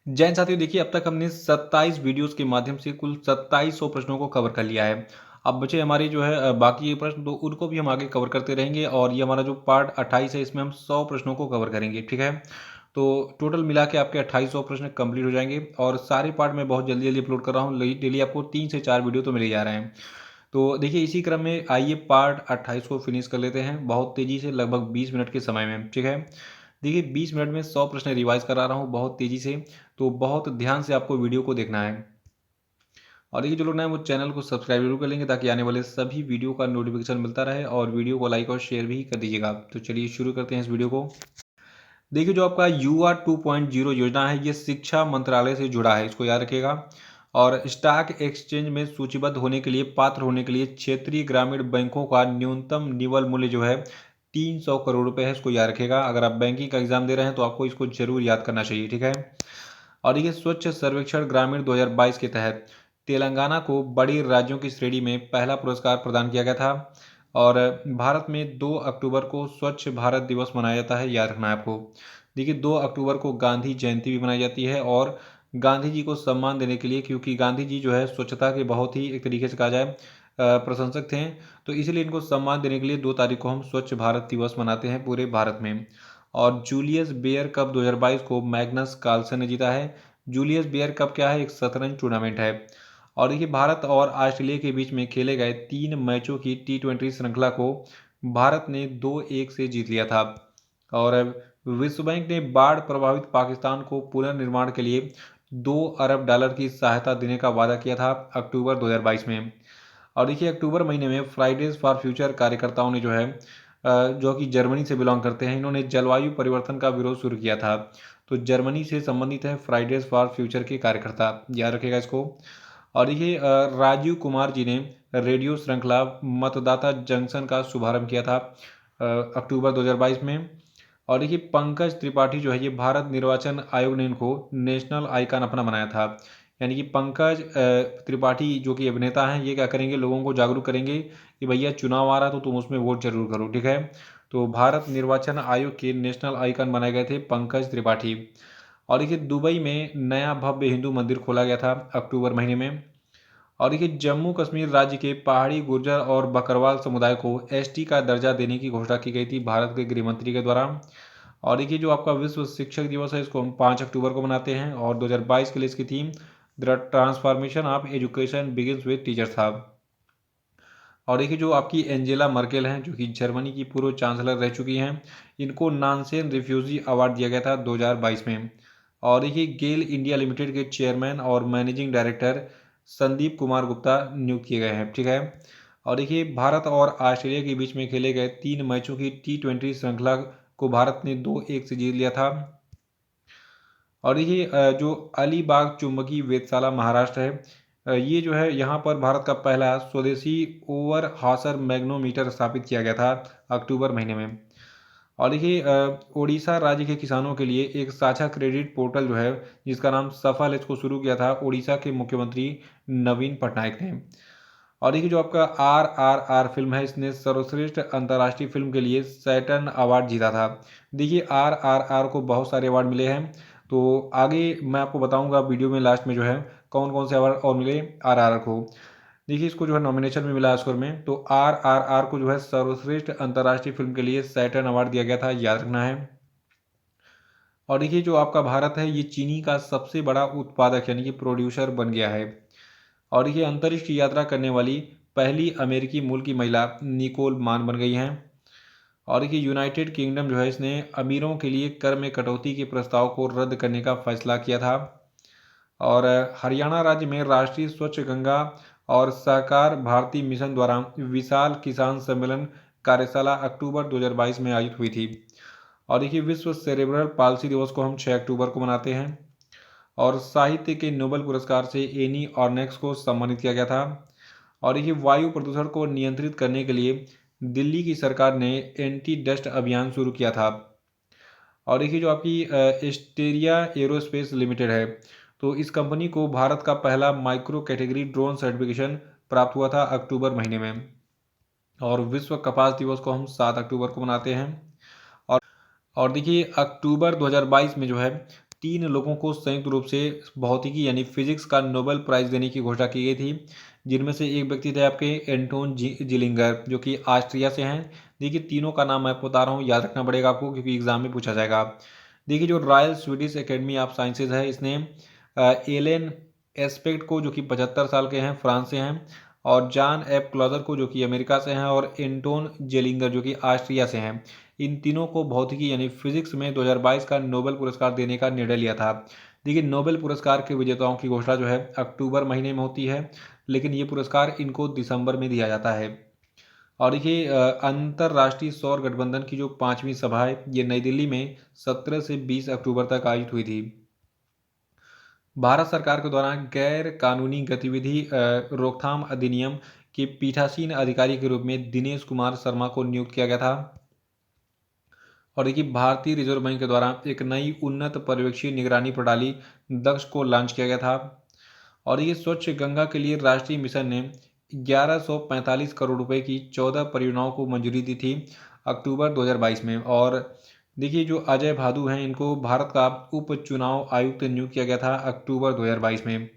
जैन साथियों, देखिए अब तक हमने 27 वीडियोस के माध्यम से कुल 2700 प्रश्नों को कवर कर लिया है। अब बचे हमारे जो है बाकी के प्रश्न, तो उनको भी हम आगे कवर करते रहेंगे और ये हमारा जो पार्ट 28 है इसमें हम 100 प्रश्नों को कवर करेंगे, ठीक है। तो टोटल मिला के आपके 2800 प्रश्न कंप्लीट हो जाएंगे और सारे पार्ट मैं बहुत जल्दी जल्दी अपलोड कर रहा हूँ। डेली आपको 3 से 4 वीडियो तो मिल ही जा रहे हैं। तो देखिए इसी क्रम में आइए पार्ट 28 को फिनिश कर लेते हैं बहुत तेज़ी से, लगभग 20 मिनट के समय में, ठीक है। देखिए 20 मिनट में 100 प्रश्न रिवाइज करा रहा हूँ बहुत तेज़ी से, तो बहुत ध्यान से आपको वीडियो को देखना है। और देखिए जो लोग नए वो चैनल को सब्सक्राइब जरूर कर लेंगे ताकि आने वाले सभी वीडियो का नोटिफिकेशन मिलता रहे, और वीडियो को लाइक और शेयर भी कर दीजिएगा। तो चलिए शुरू करते हैं इस वीडियो को। देखिए जो आपका UR 2.0 योजना है ये शिक्षा मंत्रालय से जुड़ा है, इसको याद रखिएगा। और स्टॉक एक्सचेंज में सूचीबद्ध होने के लिए, पात्र होने के लिए क्षेत्रीय ग्रामीण बैंकों का न्यूनतम निवल मूल्य जो है 300 करोड़ रुपए है, इसको याद रखिएगा। अगर आप बैंकिंग का एग्जाम दे रहे हैं तो आपको इसको जरूर याद करना चाहिए, ठीक है। और ये स्वच्छ सर्वेक्षण ग्रामीण 2022 के तहत तेलंगाना को बड़ी राज्यों की श्रेणी में पहला पुरस्कार प्रदान किया गया था। और भारत में 2 अक्टूबर को स्वच्छ भारत दिवस मनाया जाता है, याद रखना है आपको। देखिए 2 अक्टूबर को गांधी जयंती भी मनाई जाती है, और गांधी जी को सम्मान देने के लिए, क्योंकि गांधी जी जो है स्वच्छता के बहुत ही एक तरीके से कहा जाए प्रशंसक थे, तो इसलिए इनको सम्मान देने के लिए 2 तारीख को हम स्वच्छ भारत दिवस मनाते हैं पूरे भारत में। और जूलियस बेयर कप 2022 को मैग्नस कार्लसन ने जीता है। जूलियस बेयर कप क्या है? एक शतरंज टूर्नामेंट है। और देखिए भारत और ऑस्ट्रेलिया के बीच में खेले गए 3 मैचों की T20 श्रृंखला को भारत ने 2-1 से जीत लिया था। और विश्व बैंक ने बाढ़ प्रभावित पाकिस्तान को पुनर्निर्माण के लिए $2 अरब की सहायता देने का वादा किया था अक्टूबर 2022 में। और देखिए अक्टूबर महीने में फ्राइडेज फॉर फ्यूचर कार्यकर्ताओं ने जो है जो कि जर्मनी से बिलोंग करते हैं, इन्होंने जलवायु परिवर्तन का विरोध शुरू किया था। तो जर्मनी से संबंधित है फ्राइडेज फॉर फ्यूचर के कार्यकर्ता, याद रखेगा इसको। और देखिए राजीव कुमार जी ने रेडियो श्रृंखला मतदाता जंक्शन का शुभारंभ किया था अक्टूबर 2022 में। और देखिए पंकज त्रिपाठी जो है ये भारत निर्वाचन आयोग ने इनको नेशनल आइकन अपना बनाया था। यानी कि पंकज त्रिपाठी जो कि अभिनेता हैं, ये क्या करेंगे, लोगों को जागरूक करेंगे कि भैया चुनाव आ रहा तो तुम उसमें वोट जरूर करो, ठीक है। तो भारत निर्वाचन आयोग के नेशनल आइकन बनाए गए थे पंकज त्रिपाठी। और देखिए दुबई में नया भव्य हिंदू मंदिर खोला गया था अक्टूबर महीने में। और देखिए जम्मू कश्मीर राज्य के पहाड़ी गुर्जर और बकरवाल समुदाय को ST का दर्जा देने की घोषणा की गई थी भारत के गृह मंत्री के द्वारा। और देखिए जो आपका विश्व शिक्षक दिवस है इसको हम 5 अक्टूबर को मनाते हैं, और 2022 के लिए इसकी theme the transformation of education begins with teachers था। और देखिए जो आपकी एंजेला मर्केल हैं, जो कि जर्मनी की पूर्व चांसलर रह चुकी हैं, इनको नानसेन रिफ्यूजी अवार्ड दिया गया था 2022 में। और देखिए गेल इंडिया लिमिटेड के चेयरमैन और मैनेजिंग डायरेक्टर संदीप कुमार गुप्ता नियुक्त किए गए हैं, ठीक है। और देखिए भारत और ऑस्ट्रेलिया के बीच में खेले गए 3 मैचों की T20 श्रृंखला को भारत ने 2-1 से जीत लिया था। और देखिए जो अलीबाग चुंबकीय वेधशाला महाराष्ट्र है, ये जो है यहाँ पर भारत का पहला स्वदेशी ओवर हॉसर मैग्नोमीटर स्थापित किया गया था अक्टूबर महीने में। और देखिए उड़ीसा राज्य के किसानों के लिए एक साझा क्रेडिट पोर्टल जो है जिसका नाम सफल है, इसको शुरू किया था उड़ीसा के मुख्यमंत्री नवीन पटनायक ने। और देखिए जो आपका RRR फिल्म है, इसने सर्वश्रेष्ठ अंतर्राष्ट्रीय फिल्म के लिए सैटर्न अवार्ड जीता था। देखिए RRR को बहुत सारे अवार्ड मिले हैं, तो आगे मैं आपको बताऊंगा वीडियो में लास्ट में जो है कौन कौन से अवार्ड और मिले RRR को। देखिए इसको जो है नॉमिनेशन में मिला ऑस्कर में, तो RRR को जो है सर्वश्रेष्ठ अंतर्राष्ट्रीय फिल्म के लिए सैटर्न अवार्ड दिया गया था, याद रखना है। और देखिए जो आपका भारत है ये चीनी का सबसे बड़ा उत्पादक यानी कि प्रोड्यूसर बन गया है। और देखिए अंतरिक्ष की यात्रा करने वाली पहली अमेरिकी मूल की महिला निकोल मान बन गई हैं। और देखिए यूनाइटेड किंगडम जो है इसने अमीरों के लिए कर में कटौती के प्रस्ताव को रद्द करने का फैसला किया था। और हरियाणा राज्य में राष्ट्रीय स्वच्छ गंगा और सहकार भारती मिशन द्वारा विशाल किसान सम्मेलन कार्यशाला अक्टूबर 2022 में आयोजित हुई थी। और देखिए विश्व सेरेब्रल पाल्सी दिवस को हम 6 अक्टूबर को मनाते हैं। और साहित्य के नोबेल पुरस्कार से एनी ऑर्नेक्स को सम्मानित किया गया था। और देखिए वायु प्रदूषण को नियंत्रित करने के लिए दिल्ली की सरकार ने एंटी डस्ट अभियान शुरू किया था। और देखिए जो आपकी एस्टेरिया एरोस्पेस लिमिटेड है, तो इस कंपनी को भारत का पहला माइक्रो कैटेगरी ड्रोन सर्टिफिकेशन प्राप्त हुआ था अक्टूबर महीने में। और विश्व कपास दिवस को हम 7 अक्टूबर को मनाते हैं। और देखिए अक्टूबर 2022 में जो है 3 लोगों को संयुक्त रूप से भौतिकी यानी फिजिक्स का नोबेल प्राइज़ देने की घोषणा की गई थी, जिनमें से एक व्यक्ति थे आपके एंटोन जिलिंगर, जो कि ऑस्ट्रिया से हैं। देखिए तीनों का नाम मैं आपको बता रहा हूँ, याद रखना पड़ेगा आपको क्योंकि एग्जाम में पूछा जाएगा। देखिए जो royal Swedish academy of sciences है, इसने एलेन एस्पेक्ट को, जो कि 75 साल के हैं, फ्रांस से हैं, और जॉन एफ क्लॉजर को, जो कि अमेरिका से हैं, और एंटोन जेलिंगर, जो कि ऑस्ट्रिया से हैं, इन तीनों को भौतिकी यानी फिजिक्स में 2022 का नोबेल पुरस्कार देने का निर्णय लिया था। देखिए नोबेल पुरस्कार के विजेताओं की घोषणा जो है अक्टूबर महीने में होती है, लेकिन ये पुरस्कार इनको दिसंबर में दिया जाता है। और देखिए अंतर्राष्ट्रीय सौर गठबंधन की जो 5वीं सभा है, ये नई दिल्ली में 17 से 20 अक्टूबर तक आयोजित हुई थी। भारत सरकार के द्वारा गैर कानूनी गतिविधि रोकथाम अधिनियम के पीठासीन अधिकारी के रूप में दिनेश कुमार शर्मा को नियुक्त किया गया था। और देखिए भारतीय रिजर्व बैंक के द्वारा एक नई उन्नत पर्यवेक्षी निगरानी प्रणाली दक्ष को लॉन्च किया गया था। और ये स्वच्छ गंगा के लिए राष्ट्रीय मिशन ने 1145 करोड़ रुपए की 14 परियोजनाओं को मंजूरी दी थी अक्टूबर 2022 में। और देखिए जो अजय भादु हैं, इनको भारत का उप चुनाव आयुक्त नियुक्त किया गया था अक्टूबर 2022 में।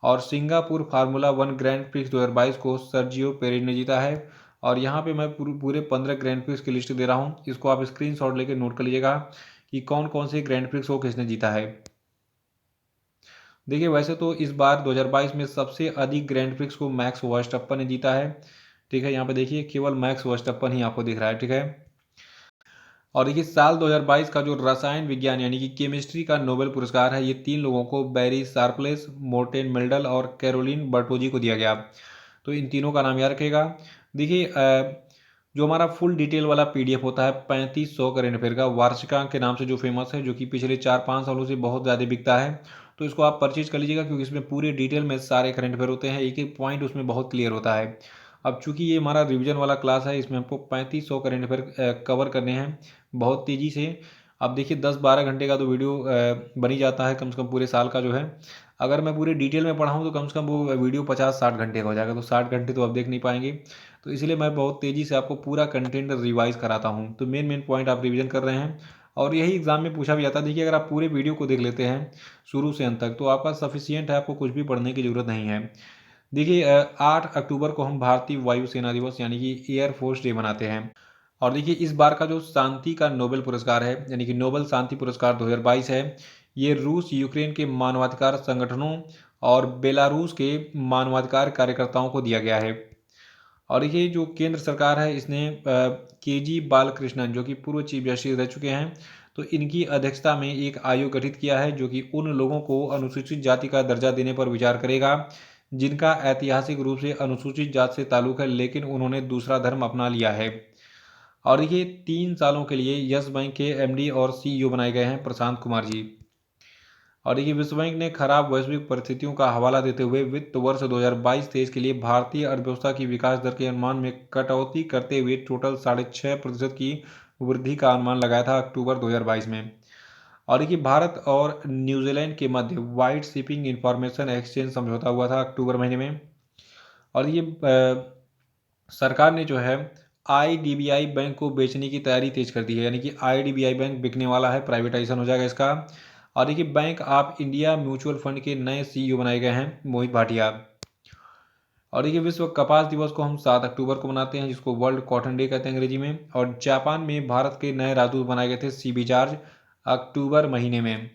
और सिंगापुर फार्मूला 1 ग्रैंड प्रिक्स 2022 को सर्जियो पेरेज ने जीता है। और यहाँ पे मैं पूरे 15 ग्रैंड प्रिक्स की लिस्ट दे रहा हूँ, इसको आप स्क्रीनशॉट लेके नोट कर लीजिएगा कि कौन कौन से ग्रैंड प्रिक्स को किसने जीता है। देखिए वैसे तो इस बार 2022 में सबसे अधिक ग्रैंड प्रिक्स को मैक्स वर्स्टप्पन ने जीता है। ठीक है, यहाँ पे देखिए केवल मैक्स वर्स्टप्पन ही आपको दिख रहा है। ठीक है, और देखिए साल 2022 का जो रसायन विज्ञान यानी कि केमिस्ट्री का नोबेल पुरस्कार है, ये 3 लोगों को, बैरी शार्पलेस, मोर्टेन मेल्डल और कैरोलिन बर्टोजी को दिया गया। तो इन तीनों का नाम याद रखेगा। देखिए जो हमारा फुल डिटेल वाला पीडीएफ होता है 3500 करेंट अफेयर का, वार्षिकांक के नाम से जो फेमस है, जो कि पिछले 4-5 सालों से बहुत ज़्यादा बिकता है, तो इसको आप परचेज कर लीजिएगा क्योंकि इसमें पूरे डिटेल में सारे करंट अफेयर होते हैं, एक एक पॉइंट उसमें बहुत क्लियर होता है। अब चूंकि ये हमारा रिवीजन वाला क्लास है, इसमें हमको 3500 करंट अफेयर कवर करने हैं बहुत तेज़ी से। अब देखिए 10-12 घंटे का तो वीडियो बन ही जाता है कम से कम पूरे साल का जो है। अगर मैं पूरे डिटेल में पढ़ाऊँ तो कम से कम वो वीडियो 50-60 घंटे का हो जाएगा, तो 60 घंटे तो आप देख नहीं पाएंगे। तो इसलिए मैं बहुत तेज़ी से आपको पूरा कंटेंट रिवाइज कराता हूँ, तो मेन मेन पॉइंट आप रिवीजन कर रहे हैं और यही एग्जाम में पूछा भी जाता है। देखिए अगर आप पूरे वीडियो को देख लेते हैं शुरू से अंत तक तो आपका सफिशियंट है, आपको कुछ भी पढ़ने की ज़रूरत नहीं है। देखिए 8 अक्टूबर को हम भारतीय वायुसेना दिवस यानी कि एयरफोर्स डे मनाते हैं। और देखिए इस बार का जो शांति का नोबेल पुरस्कार है यानी कि नोबेल शांति पुरस्कार 2022 है, ये रूस यूक्रेन के मानवाधिकार संगठनों और बेलारूस के मानवाधिकार कार्यकर्ताओं को दिया गया है। और ये जो केंद्र सरकार है, इसने केजी बालकृष्णन, जो कि पूर्व चीफ जस्टिस रह चुके हैं, तो इनकी अध्यक्षता में एक आयोग गठित किया है जो कि उन लोगों को अनुसूचित जाति का दर्जा देने पर विचार करेगा जिनका ऐतिहासिक रूप से अनुसूचित जाति से ताल्लुक है लेकिन उन्होंने दूसरा धर्म अपना लिया है। और ये 3 सालों के लिए यस बैंक के एमडी और सीईओ बनाए गए हैं प्रशांत कुमार जी। और देखिए विश्व बैंक ने खराब वैश्विक परिस्थितियों का हवाला देते हुए वित्त वर्ष 2022-23 के लिए भारतीय अर्थव्यवस्था की विकास दर के अनुमान में कटौती करते हुए टोटल 6.5% की वृद्धि का अनुमान लगाया था अक्टूबर 2022 में। और देखिए भारत और न्यूजीलैंड के मध्य वाइड शिपिंग इंफॉर्मेशन एक्सचेंज समझौता हुआ था अक्टूबर महीने में। और ये सरकार ने जो है आईडीबीआई बैंक को बेचने की तैयारी तेज कर दी है, यानी कि आईडीबीआई बैंक बिकने वाला है, प्राइवेटाइजेशन हो जाएगा इसका। और देखिए bank of India mutual fund के नए सीईओ बनाए गए हैं मोहित भाटिया। और देखिए विश्व कपास दिवस को हम 7 अक्टूबर को मनाते हैं जिसको वर्ल्ड कॉटन डे कहते हैं अंग्रेजी में। और जापान में भारत के नए राजदूत बनाए गए थे सीबी जॉर्ज अक्टूबर महीने में।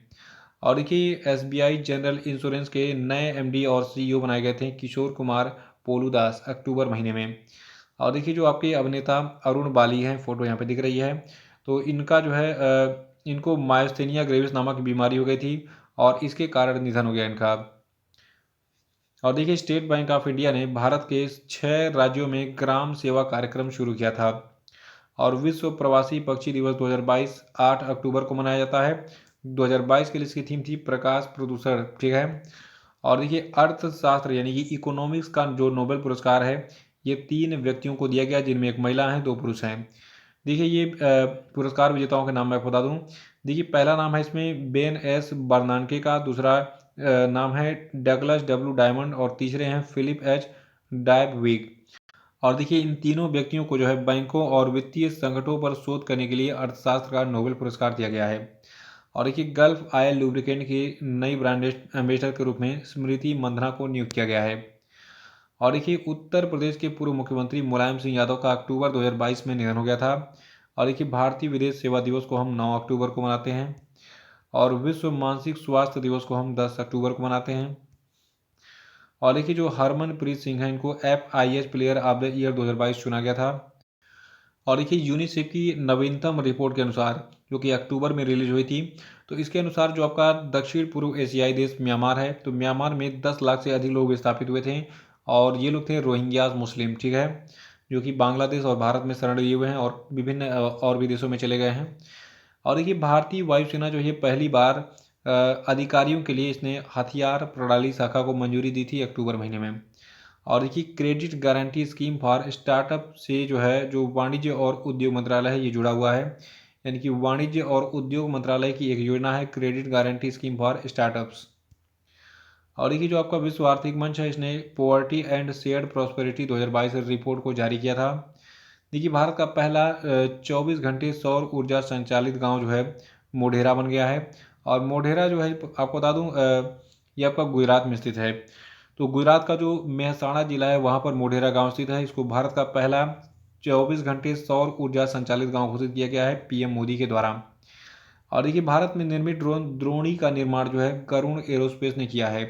और देखिए एसबीआई जनरल इंश्योरेंस के नए एमडी और सीईओ बनाए गए थे किशोर कुमार पोलूदास अक्टूबर महीने में। और देखिए जो आपके अभिनेता अरुण बाली हैं, फोटो यहाँ पे दिख रही है, तो इनका जो है इनको मायोस्थेनिया ग्रेविस नामक बीमारी हो गई थी और इसके कारण निधन हो गया इनका। और देखिए स्टेट बैंक ऑफ इंडिया ने भारत के 6 राज्यों में ग्राम सेवा कार्यक्रम शुरू किया था। और विश्व प्रवासी पक्षी दिवस 2022 8 अक्टूबर को मनाया जाता है। 2022 के लिए इसकी थीम थी प्रकाश प्रदूषण। ठीक है, और देखिए अर्थशास्त्र यानी कि इकोनॉमिक्स का जो नोबेल पुरस्कार है, ये 3 व्यक्तियों को दिया गया जिनमें एक महिला है 2 पुरुष हैं। देखिए ये पुरस्कार विजेताओं के नाम मैं बता दूं। देखिए पहला नाम है इसमें बेन एस बर्नानके का, दूसरा नाम है डगलस डब्ल्यू डायमंड और तीसरे हैं फिलिप एच डायबविग। और देखिए इन तीनों व्यक्तियों को जो है बैंकों और वित्तीय संकटों पर शोध करने के लिए अर्थशास्त्र का नोबेल पुरस्कार दिया गया है। और देखिए गल्फ ऑयल लुब्रिकेंट की नई ब्रांड एम्बेसडर के रूप में स्मृति मंधना को नियुक्त किया गया है। और देखिए उत्तर प्रदेश के पूर्व मुख्यमंत्री मुलायम सिंह यादव का अक्टूबर 2022 में निधन हो गया था। और देखिए भारतीय विदेश सेवा दिवस को हम 9 अक्टूबर को मनाते हैं और विश्व मानसिक स्वास्थ्य दिवस को हम 10 अक्टूबर को मनाते हैं। और देखिए जो हरमनप्रीत सिंह है इनको FIH player of the year 2022 चुना गया था। और देखिए यूनिसेफ की नवीनतम रिपोर्ट के अनुसार जो कि अक्टूबर में रिलीज हुई थी, तो इसके अनुसार जो आपका दक्षिण पूर्व एशियाई देश म्यांमार है, तो म्यांमार में 10 लाख से अधिक लोग विस्थापित हुए थे और ये लोग थे रोहिंग्यास मुस्लिम, ठीक है, जो कि बांग्लादेश और भारत में शरण लिए हुए हैं और विभिन्न और भी देशों में चले गए हैं। और देखिए भारतीय वायुसेना जो है पहली बार अधिकारियों के लिए इसने हथियार प्रणाली शाखा को मंजूरी दी थी अक्टूबर महीने में। और देखिए credit guarantee scheme for startup से जो है जो वाणिज्य और उद्योग मंत्रालय है ये जुड़ा हुआ है, यानी कि वाणिज्य और उद्योग मंत्रालय की एक योजना है credit guarantee scheme for startups. और देखिए जो आपका विश्व आर्थिक मंच है इसने poverty and shared prosperity 2022 report को जारी किया था। देखिए भारत का पहला 24 घंटे सौर ऊर्जा संचालित गांव जो है मोढेरा बन गया है। और मोढेरा जो है आपको बता दूं ये आपका गुजरात में स्थित है। तो गुजरात का जो मेहसाणा जिला है वहाँ पर मोढेरा गांव स्थित है। इसको भारत का पहला 24 घंटे सौर ऊर्जा संचालित गांव घोषित किया गया है PM मोदी के द्वारा। और देखिए भारत में निर्मित द्रोणी का निर्माण जो है करुण एरोस्पेस ने किया है।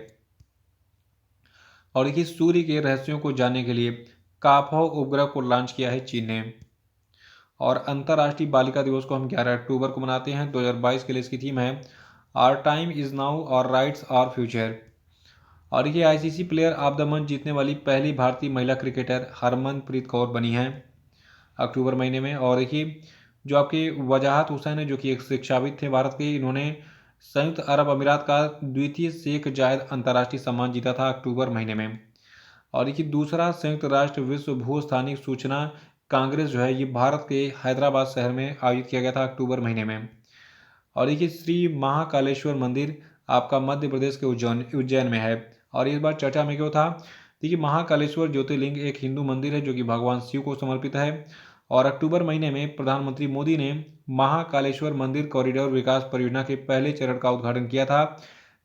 और देखिए सूर्य के रहस्यों को जानने के लिए काफो उपग्रह को लॉन्च किया है चीन ने। और अंतर्राष्ट्रीय बालिका दिवस को हम 11 अक्टूबर को मनाते हैं। 2022 के लिए इसकी थीम है आवर टाइम इज नाउ और राइट्स आर फ्यूचर। और ये ICC player of the month जीतने वाली पहली भारतीय महिला क्रिकेटर हरमनप्रीत कौर बनी हैं अक्टूबर महीने में। और देखिए जो आपके वजाहत हुसैन है जो कि एक शिक्षाविद थे भारत के, इन्होंने संयुक्त अरब अमीरात का द्वितीय शेख जायद अंतर्राष्ट्रीय सम्मान जीता था अक्टूबर महीने में। और देखिए दूसरा संयुक्त राष्ट्र विश्व भू स्थानिक सूचना कांग्रेस जो है ये भारत के हैदराबाद शहर में आयोजित किया गया था अक्टूबर महीने में। और देखिए श्री महाकालेश्वर मंदिर आपका मध्य प्रदेश के उज्जैन में है। और इस बार चर्चा में क्यों था, देखिए महाकालेश्वर ज्योतिर्लिंग एक हिंदू मंदिर है जो कि भगवान शिव को समर्पित है। और अक्टूबर महीने में प्रधानमंत्री मोदी ने महाकालेश्वर मंदिर कॉरिडोर विकास परियोजना के पहले चरण का उद्घाटन किया था,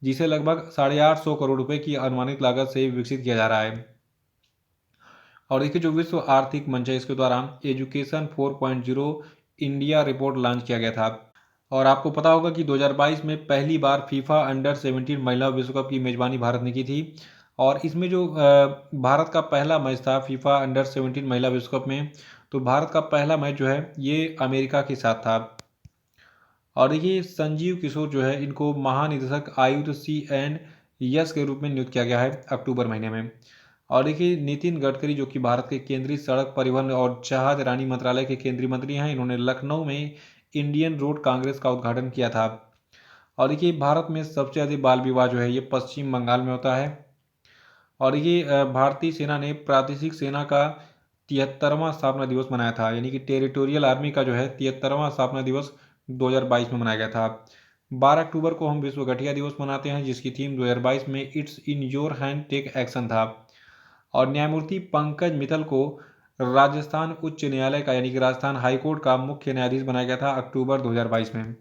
जिसे लगभग 850 करोड़ रुपए की अनुमानित लागत से विकसित किया जा रहा है। और देखिए जो विश्व आर्थिक मंच है इसके द्वारा एजुकेशन 4.0 इंडिया रिपोर्ट लॉन्च किया गया था। और आपको पता होगा कि 2022 में पहली बार फीफा अंडर 17 महिला विश्व कप की मेजबानी भारत ने की थी। और इसमें जो भारत का पहला मैच था फीफा अंडर 17 महिला विश्व कप में, तो भारत का पहला मैच जो है ये अमेरिका के साथ था। और देखिए संजीव किशोर जो है इनको महानिदेशक आयुध CNS के रूप में नियुक्त किया गया है अक्टूबर महीने में। और देखिए नितिन गडकरी जो कि भारत के केंद्रीय सड़क परिवहन और जहाजरानी मंत्रालय के केंद्रीय मंत्री हैं, इन्होंने लखनऊ में इंडियन रोड कांग्रेस का उद्घाटन किया था। और देखिए भारत में सबसे अधिक बाल विवाह जो है ये पश्चिम बंगाल में होता है। और ये भारतीय सेना ने प्रादेशिक सेना का 73वां स्थापना दिवस मनाया था, यानी कि टेरिटोरियल आर्मी का जो है 73वां स्थापना दिवस 2022 में मनाया गया था। 12 अक्टूबर को हम विश्व गठिया दिवस मनाते हैं जिसकी थीम 2022 में it's in your hand take action था। और न्यायमूर्ति पंकज मित्तल को राजस्थान उच्च न्यायालय का यानी कि राजस्थान हाईकोर्ट का मुख्य न्यायाधीश बनाया गया था अक्टूबर 2022 में।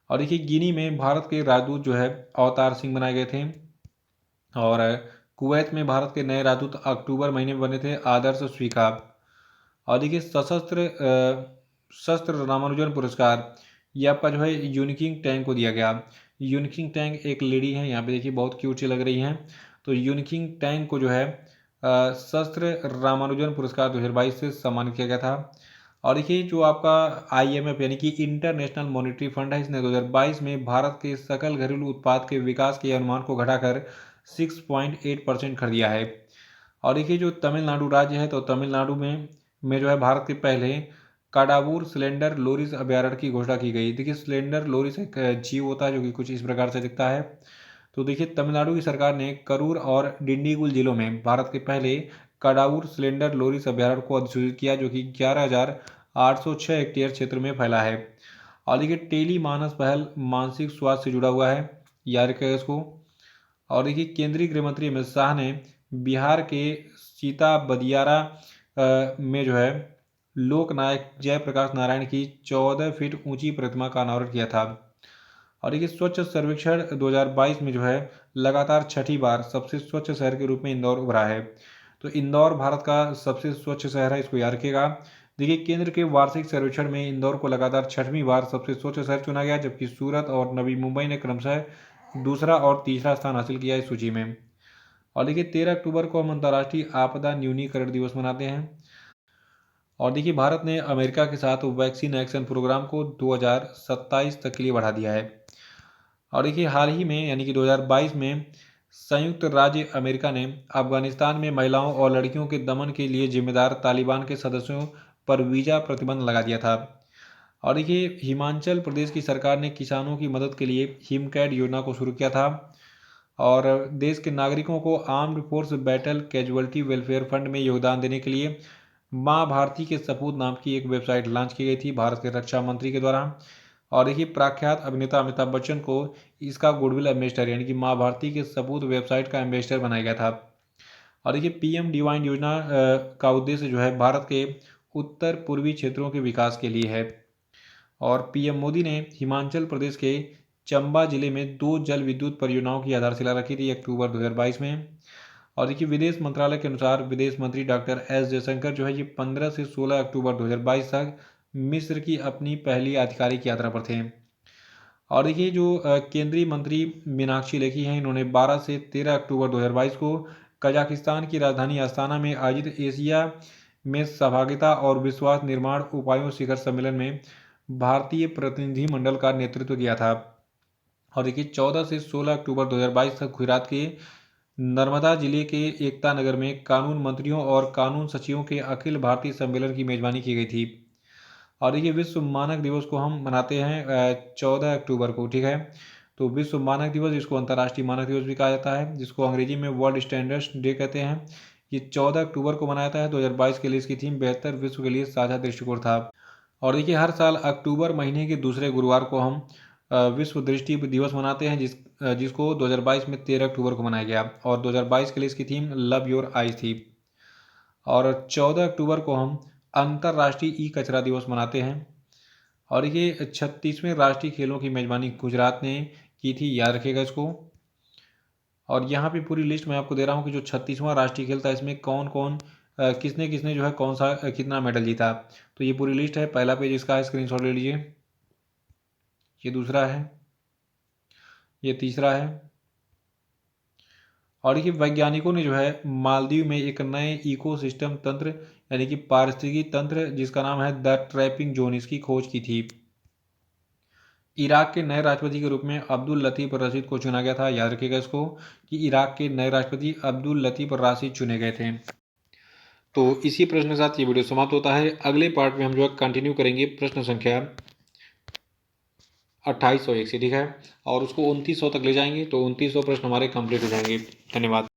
और देखिए गिनी में भारत के राजदूत जो है अवतार सिंह बनाए गए थे। और कुवैत में भारत के नए राजदूत अक्टूबर महीने में बने थे आदर्श स्वीकार। और देखिए शस्त्र रामानुजन पुरस्कार ये आपका जो है यूनिकिंग टैंक को दिया गया। यूनिकिंग टैंक एक लेडी है, यहाँ पे देखिए बहुत क्यूट सी लग रही हैं। तो यूनिकिंग टैंक को जो है शस्त्र रामानुजन पुरस्कार 2022 से सम्मानित किया गया था। और देखिए जो आपका IMF यानी कि इंटरनेशनल मॉनेटरी फंड है इसने 2022 में भारत के सकल घरेलू उत्पाद के विकास के अनुमान को घटाकर 6.8% कर दिया है। और देखिए जो तमिलनाडु राज्य है तो तमिलनाडु में जो है भारत के पहले काडावूर सिलेंडर लोरिस अभयारण्य की घोषणा की गई। देखिए सिलेंडर लोरिस एक जीव होता है जो कि कुछ इस प्रकार से दिखता है। तो देखिए तमिलनाडु की सरकार ने करूर और डिंडीगुल जिलों में भारत के पहले काडावूर सिलेंडर लोरिस अभयारण्य को अधिसूचित किया जो कि 11,806 हेक्टेयर क्षेत्र में फैला है। और देखिए टेली मानस पहल मानसिक स्वास्थ्य से जुड़ा हुआ है, याद रखिएगा इसको। और देखिए केंद्रीय गृह मंत्री अमित शाह ने बिहार के सीता बदियारा में जो है लोकनायक जयप्रकाश नारायण की 14 फीट ऊंची प्रतिमा का अनावरण किया था। और देखिए स्वच्छ सर्वेक्षण 2022 में जो है लगातार छठी बार सबसे स्वच्छ शहर के रूप में इंदौर उभरा है। तो इंदौर भारत का सबसे स्वच्छ शहर है, इसको याद रखिएगा। देखिए केंद्र के वार्षिक सर्वेक्षण में इंदौर को लगातार छठवीं बार सबसे स्वच्छ शहर चुना गया, जबकि सूरत और नवी मुंबई ने क्रमशः दूसरा और तीसरा स्थान हासिल किया इस सूची में। और देखिए 13 अक्टूबर को हम अंतर्राष्ट्रीय आपदा न्यूनीकरण दिवस मनाते हैं। और देखिए भारत ने अमेरिका के साथ वैक्सीन एक्शन प्रोग्राम को 2027 तक के लिए बढ़ा दिया है। और देखिए हाल ही में यानी कि 2022 में संयुक्त राज्य अमेरिका ने अफगानिस्तान में महिलाओं और लड़कियों के दमन के लिए जिम्मेदार तालिबान के सदस्यों पर वीज़ा प्रतिबंध लगा दिया था। और देखिए हिमाचल प्रदेश की सरकार ने किसानों की मदद के लिए हिमकैड योजना को शुरू किया था। और देश के नागरिकों को armed force battle casualty welfare fund में योगदान देने के लिए माँ भारती के सपूत नाम की एक वेबसाइट लॉन्च की गई थी भारत के रक्षा मंत्री के द्वारा। और देखिए प्रख्यात अभिनेता अमिताभ बच्चन को इसका गुडविल एम्बेसडर यानी कि माँ भारती के सपूत वेबसाइट का एम्बेसडर बनाया गया था। और देखिए पीएम डिवाइन योजना का उद्देश्य जो है भारत के उत्तर पूर्वी क्षेत्रों के विकास के लिए है। और पीएम मोदी ने हिमाचल प्रदेश के चंबा जिले में 2 जल विद्युत परियोजनाओं की आधारशिला रखी थी अक्टूबर 2022 में। और देखिए विदेश मंत्रालय के अनुसार विदेश मंत्री डॉक्टर एस जयशंकर जो है ये 15 से 16 अक्टूबर 2022 तक मिस्र की अपनी पहली आधिकारिक यात्रा पर थे। और देखिए जो केंद्रीय मंत्री मीनाक्षी लेखी हैं, इन्होंने 12 से 13 अक्टूबर 2022 को कजाकिस्तान की राजधानी अस्थाना में आयोजित एशिया में सहभागिता और विश्वास निर्माण उपायों शिखर सम्मेलन में भारतीय प्रतिनिधिमंडल का नेतृत्व किया था। और देखिए 14 से 16 अक्टूबर 2022 तक गुजरात के नर्मदा जिले के एकता नगर में कानून मंत्रियों और कानून सचिवों के अखिल भारतीय सम्मेलन की मेजबानी की गई थी। और देखिए विश्व मानक दिवस को हम मनाते हैं 14 अक्टूबर को, ठीक है। तो विश्व मानक दिवस, जिसको अंतर्राष्ट्रीय मानक दिवस भी कहा जाता है, जिसको अंग्रेजी में वर्ल्ड स्टैंडर्ड्स डे कहते हैं, ये 14 अक्टूबर को मनाया जाता है। 2022 के लिए इसकी थीम बेहतर विश्व के लिए साझा दृष्टिकोण था। और देखिए हर साल अक्टूबर महीने के दूसरे गुरुवार को हम विश्व दृष्टि दिवस मनाते हैं, जिसको 2022 में 13 अक्टूबर को मनाया गया। और 2022 के लिए इसकी थीम लव योर आइज थी। और 14 अक्टूबर को हम अंतर्राष्ट्रीय ई कचरा दिवस मनाते हैं। और ये 36वें राष्ट्रीय खेलों की मेजबानी गुजरात ने की थी, याद रखिएगा इसको। और यहाँ पे पूरी लिस्ट मैं आपको दे रहा हूँ कि जो 36वां राष्ट्रीय खेल था इसमें कौन कौन किसने किसने जो है कौन सा कितना मेडल जीता। तो ये पूरी लिस्ट है। पहला पेज इसका है, स्क्रीनशॉट ले लीजिए। ये दूसरा है, ये तीसरा है। और देखिए वैज्ञानिकों ने जो है मालदीव में एक नए इकोसिस्टम तंत्र यानी कि पारिस्थितिकी तंत्र जिसका नाम है द ट्रैपिंग जोन, इसकी खोज की थी। इराक के नए राष्ट्रपति के रूप में अब्दुल लतीफ़ रशीद को चुना गया था। याद रखिएगा इसको कि इराक के नए राष्ट्रपति अब्दुल लतीफ़ राशिद चुने गए थे। तो इसी प्रश्न के साथ ये वीडियो समाप्त होता है। अगले पार्ट में हम जो है कंटिन्यू करेंगे प्रश्न संख्या 2801 से, ठीक है। और उसको 2900 तक ले जाएंगे, तो 2900 प्रश्न हमारे कंप्लीट हो जाएंगे। धन्यवाद।